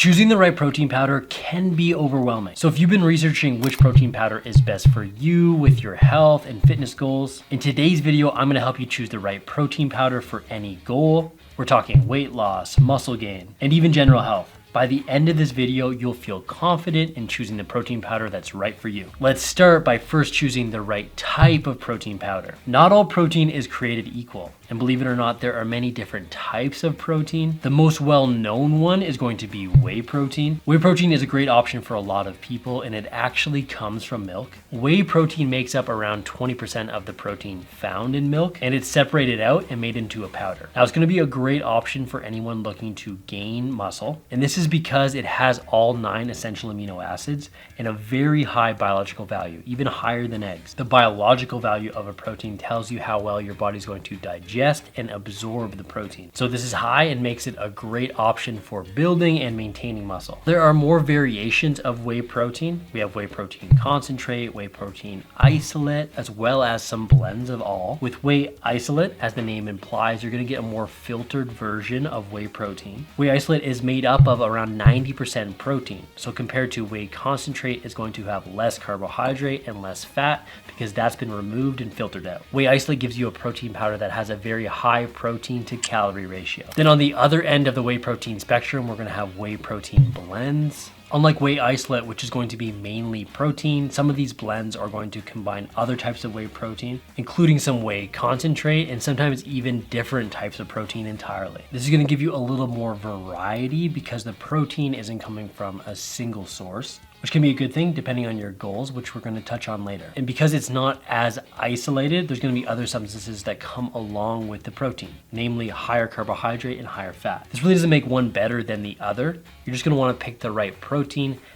Choosing the right protein powder can be overwhelming. So if you've been researching which protein powder is best for you with your health and fitness goals, in today's video, I'm gonna help you choose the right protein powder for any goal. We're talking weight loss, muscle gain, and even general health. By the end of this video, you'll feel confident in choosing the protein powder that's right for you. Let's start by first choosing the right type of protein powder. Not all protein is created equal. And believe it or not, there are many different types of protein. The most well-known one is going to be whey protein. Whey protein is a great option for a lot of people, and it actually comes from milk. Whey protein makes up around 20% of the protein found in milk, and it's separated out and made into a powder. Now, it's gonna be a great option for anyone looking to gain muscle, and this is because it has all 9 essential amino acids and a very high biological value, even higher than eggs. The biological value of a protein tells you how well your body's going to digest and absorb the protein. So this is high and makes it a great option for building and maintaining muscle. There are more variations of whey protein. We have whey protein concentrate, whey protein isolate, as well as some blends of all. With whey isolate, as the name implies, you're gonna get a more filtered version of whey protein. Whey isolate is made up of around 90% protein. So compared to whey concentrate, it's going to have less carbohydrate and less fat because that's been removed and filtered out. Whey isolate gives you a protein powder that has a very high protein to calorie ratio. Then on the other end of the whey protein spectrum, we're gonna have whey protein blends. Unlike whey isolate, which is going to be mainly protein, some of these blends are going to combine other types of whey protein, including some whey concentrate and sometimes even different types of protein entirely. This is going to give you a little more variety because the protein isn't coming from a single source, which can be a good thing depending on your goals, which we're going to touch on later. And because it's not as isolated, there's going to be other substances that come along with the protein, namely higher carbohydrate and higher fat. This really doesn't make one better than the other. You're just going to want to pick the right protein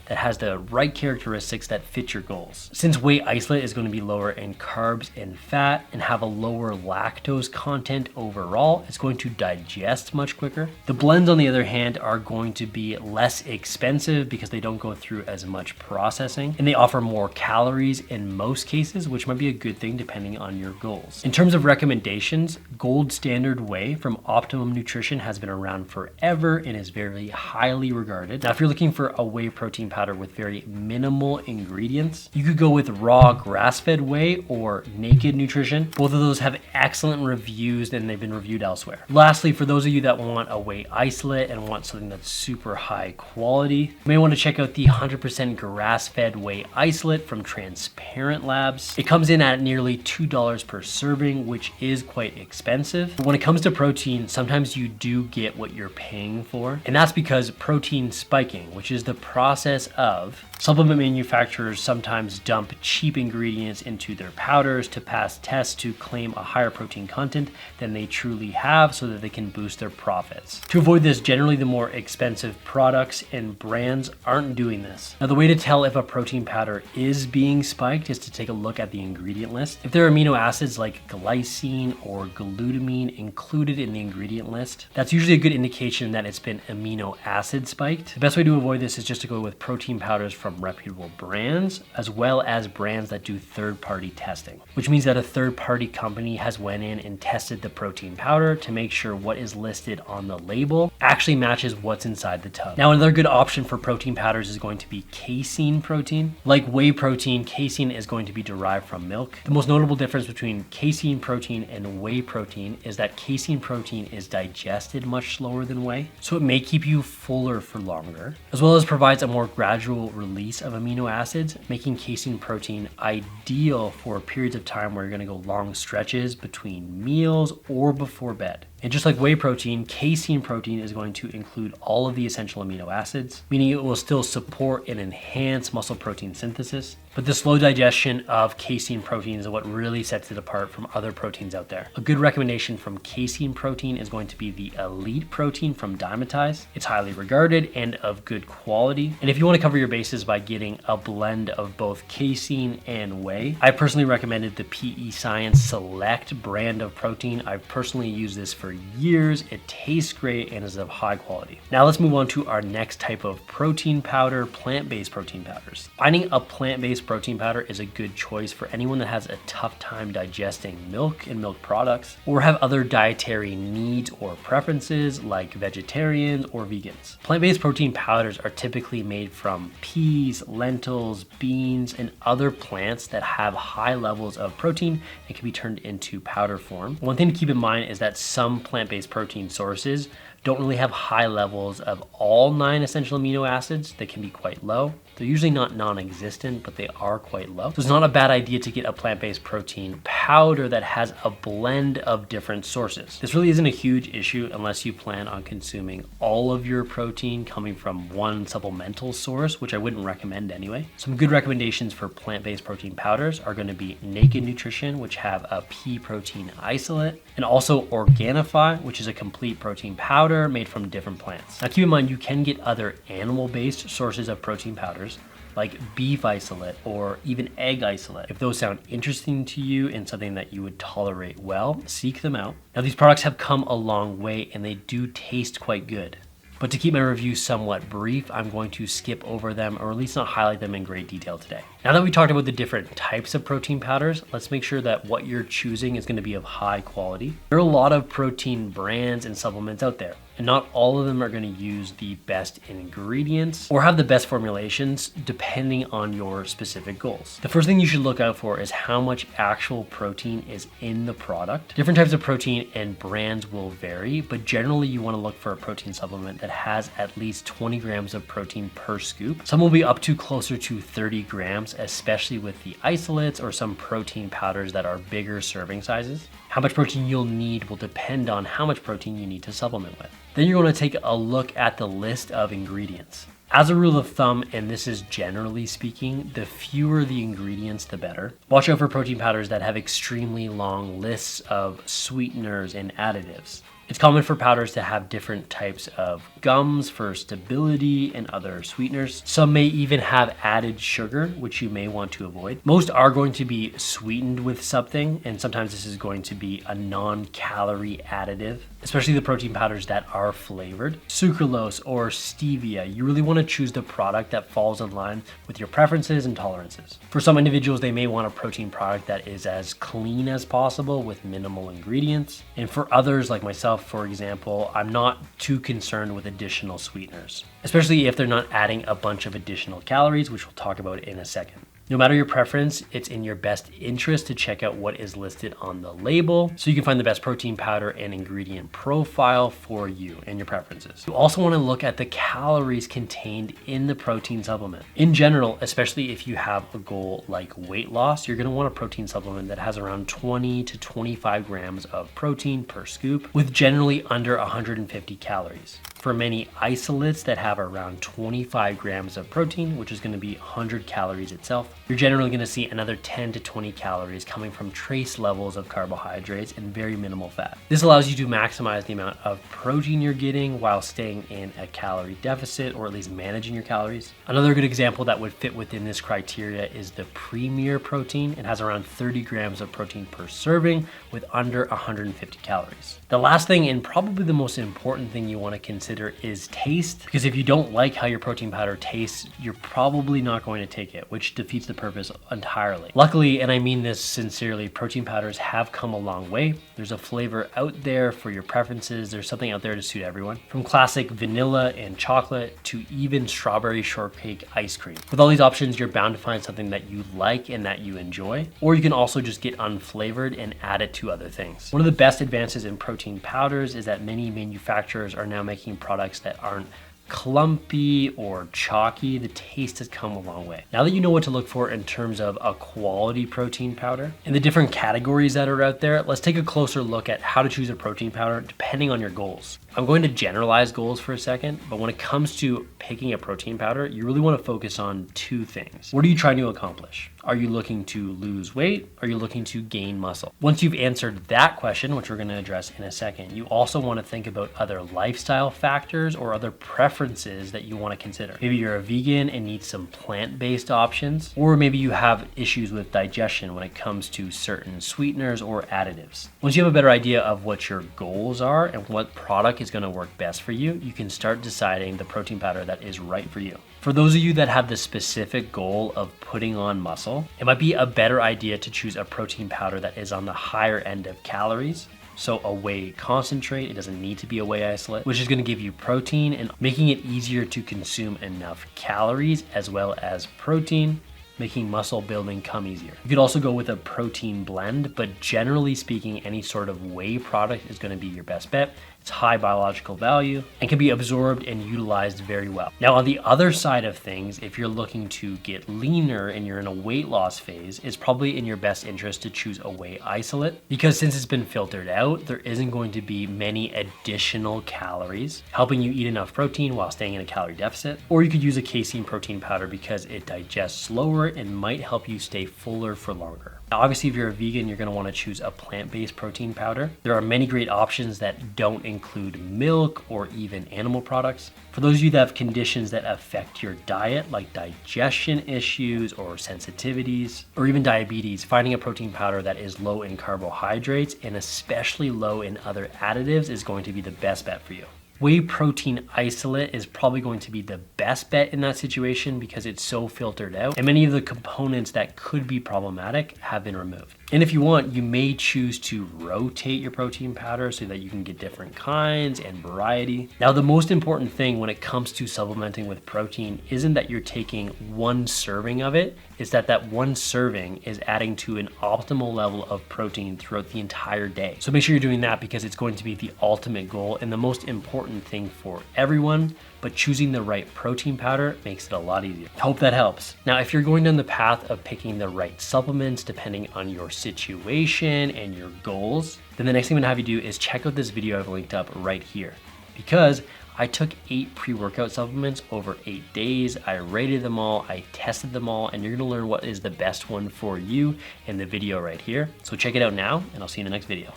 that has the right characteristics that fit your goals. Since whey isolate is going to be lower in carbs and fat and have a lower lactose content overall, it's going to digest much quicker. The blends, on the other hand, are going to be less expensive because they don't go through as much processing, and they offer more calories in most cases, which might be a good thing depending on your goals. In terms of recommendations, Gold Standard Whey from Optimum Nutrition has been around forever and is very highly regarded. Now, if you're looking for a whey protein powder with very minimal ingredients, you could go with raw grass-fed whey or Naked Nutrition. Both of those have excellent reviews and they've been reviewed elsewhere. Lastly, for those of you that want a whey isolate and want something that's super high quality, you may want to check out the 100% grass-fed whey isolate from Transparent Labs. It comes in at nearly $2 per serving, which is quite expensive. But when it comes to protein, sometimes you do get what you're paying for, and that's because protein spiking, which is the process of supplement manufacturers sometimes dump cheap ingredients into their powders to pass tests to claim a higher protein content than they truly have so that they can boost their profits. To avoid this, generally the more expensive products and brands aren't doing this. Now, the way to tell if a protein powder is being spiked is to take a look at the ingredient list. If there are amino acids like glycine or glutamine included in the ingredient list, that's usually a good indication that it's been amino acid spiked. The best way to avoid this is just to go with protein powders from reputable brands, as well as brands that do third-party testing, which means that a third-party company has went in and tested the protein powder to make sure what is listed on the label actually matches what's inside the tub. Now, another good option for protein powders is going to be casein protein. Like whey protein, casein is going to be derived from milk. The most notable difference between casein protein and whey protein is that casein protein is digested much slower than whey, so it may keep you fuller for longer, as well as provides a more gradual release of amino acids, making casein protein ideal for periods of time where you're going to go long stretches between meals or before bed. And just like whey protein, casein protein is going to include all of the essential amino acids, meaning it will still support and enhance muscle protein synthesis. But the slow digestion of casein protein is what really sets it apart from other proteins out there. A good recommendation from casein protein is going to be the Elite protein from Dymatize. It's highly regarded and of good quality. And if you want to cover your bases by getting a blend of both casein and whey, I personally recommended the PE Science Select brand of protein. I've personally used this for years. It tastes great and is of high quality. Now let's move on to our next type of protein powder, plant-based protein powders. Finding a plant-based protein powder is a good choice for anyone that has a tough time digesting milk and milk products, or have other dietary needs or preferences like vegetarians or vegans. Plant-based protein powders are typically made from peas, lentils, beans, and other plants that have high levels of protein and can be turned into powder form. One thing to keep in mind is that some plant-based protein sources don't really have high levels of all 9 essential amino acids. They can be quite low. They're usually not non-existent, but they are quite low. So it's not a bad idea to get a plant-based protein powder that has a blend of different sources. This really isn't a huge issue unless you plan on consuming all of your protein coming from one supplemental source, which I wouldn't recommend anyway. Some good recommendations for plant-based protein powders are going to be Naked Nutrition, which have a pea protein isolate, and also Organifi, which is a complete protein powder made from different plants. Now keep in mind, you can get other animal-based sources of protein powders like beef isolate or even egg isolate. If those sound interesting to you and something that you would tolerate well, seek them out. Now these products have come a long way and they do taste quite good. But to keep my review somewhat brief, I'm going to skip over them or at least not highlight them in great detail today. Now that we talked about the different types of protein powders, let's make sure that what you're choosing is going to be of high quality. There are a lot of protein brands and supplements out there, and not all of them are going to use the best ingredients or have the best formulations depending on your specific goals. The first thing you should look out for is how much actual protein is in the product. Different types of protein and brands will vary, but generally you want to look for a protein supplement that has at least 20 grams of protein per scoop. Some will be up to closer to 30 grams, especially with the isolates or some protein powders that are bigger serving sizes. How much protein you'll need will depend on how much protein you need to supplement with. Then you're going to take a look at the list of ingredients. As a rule of thumb, and this is generally speaking, the fewer the ingredients, the better. Watch out for protein powders that have extremely long lists of sweeteners and additives. It's common for powders to have different types of gums for stability and other sweeteners. Some may even have added sugar, which you may want to avoid. Most are going to be sweetened with something, and sometimes this is going to be a non-calorie additive, especially the protein powders that are flavored. Sucralose or stevia, you really want to choose the product that falls in line with your preferences and tolerances. For some individuals, they may want a protein product that is as clean as possible with minimal ingredients. And for others, like myself, for example, I'm not too concerned with additional sweeteners, especially if they're not adding a bunch of additional calories, which we'll talk about in a second. No matter your preference, it's in your best interest to check out what is listed on the label so you can find the best protein powder and ingredient profile for you and your preferences. You also want to look at the calories contained in the protein supplement. In general, especially if you have a goal like weight loss, you're going to want a protein supplement that has around 20 to 25 grams of protein per scoop with generally under 150 calories. For many isolates that have around 25 grams of protein, which is going to be 100 calories itself, you're generally going to see another 10 to 20 calories coming from trace levels of carbohydrates and very minimal fat. This allows you to maximize the amount of protein you're getting while staying in a calorie deficit or at least managing your calories. Another good example that would fit within this criteria is the Premier protein. It has around 30 grams of protein per serving with under 150 calories. The last thing, and probably the most important thing you want to consider, is taste, because if you don't like how your protein powder tastes, you're probably not going to take it, which defeats the purpose entirely. Luckily, and I mean this sincerely, protein powders have come a long way. There's a flavor out there for your preferences. There's something out there to suit everyone, from classic vanilla and chocolate to even strawberry shortcake ice cream. With all these options, you're bound to find something that you like and that you enjoy, or you can also just get unflavored and add it to other things. One of the best advances in protein powders is that many manufacturers are now making products that aren't clumpy or chalky. The taste has come a long way. Now that you know what to look for in terms of a quality protein powder and the different categories that are out there, let's take a closer look at how to choose a protein powder depending on your goals. I'm going to generalize goals for a second, but when it comes to picking a protein powder, you really want to focus on two things. What are you trying to accomplish? Are you looking to lose weight? Are you looking to gain muscle? Once you've answered that question, which we're going to address in a second, you also want to think about other lifestyle factors or other preferences that you want to consider. Maybe you're a vegan and need some plant-based options, or maybe you have issues with digestion when it comes to certain sweeteners or additives. Once you have a better idea of what your goals are and what product is is gonna work best for you, you can start deciding the protein powder that is right for you. For those of you that have the specific goal of putting on muscle, it might be a better idea to choose a protein powder that is on the higher end of calories. So a whey concentrate, it doesn't need to be a whey isolate, which is gonna give you protein and making it easier to consume enough calories as well as protein, making muscle building come easier. You could also go with a protein blend, but generally speaking, any sort of whey product is gonna be your best bet. It's high biological value and can be absorbed and utilized very well. Now, on the other side of things, if you're looking to get leaner and you're in a weight loss phase, it's probably in your best interest to choose a whey isolate, because since it's been filtered out, there isn't going to be many additional calories, helping you eat enough protein while staying in a calorie deficit. Or you could use a casein protein powder because it digests slower and might help you stay fuller for longer. Now, obviously, if you're a vegan, you're gonna wanna choose a plant-based protein powder. There are many great options that don't include milk or even animal products. For those of you that have conditions that affect your diet, like digestion issues or sensitivities, or even diabetes, finding a protein powder that is low in carbohydrates and especially low in other additives is going to be the best bet for you. Whey protein isolate is probably going to be the best bet in that situation because it's so filtered out and many of the components that could be problematic have been removed. And if you want, you may choose to rotate your protein powder so that you can get different kinds and variety. Now, the most important thing when it comes to supplementing with protein isn't that you're taking one serving of it, it's that that one serving is adding to an optimal level of protein throughout the entire day. So make sure you're doing that because it's going to be the ultimate goal and the most important thing for everyone, but choosing the right protein powder makes it a lot easier. I hope that helps. Now, if you're going down the path of picking the right supplements depending on your situation and your goals, then the next thing I'm gonna have you do is check out this video I've linked up right here, because I took 8 pre-workout supplements over 8 days. I rated them all, I tested them all, and you're gonna learn what is the best one for you in the video right here. So check it out now, and I'll see you in the next video.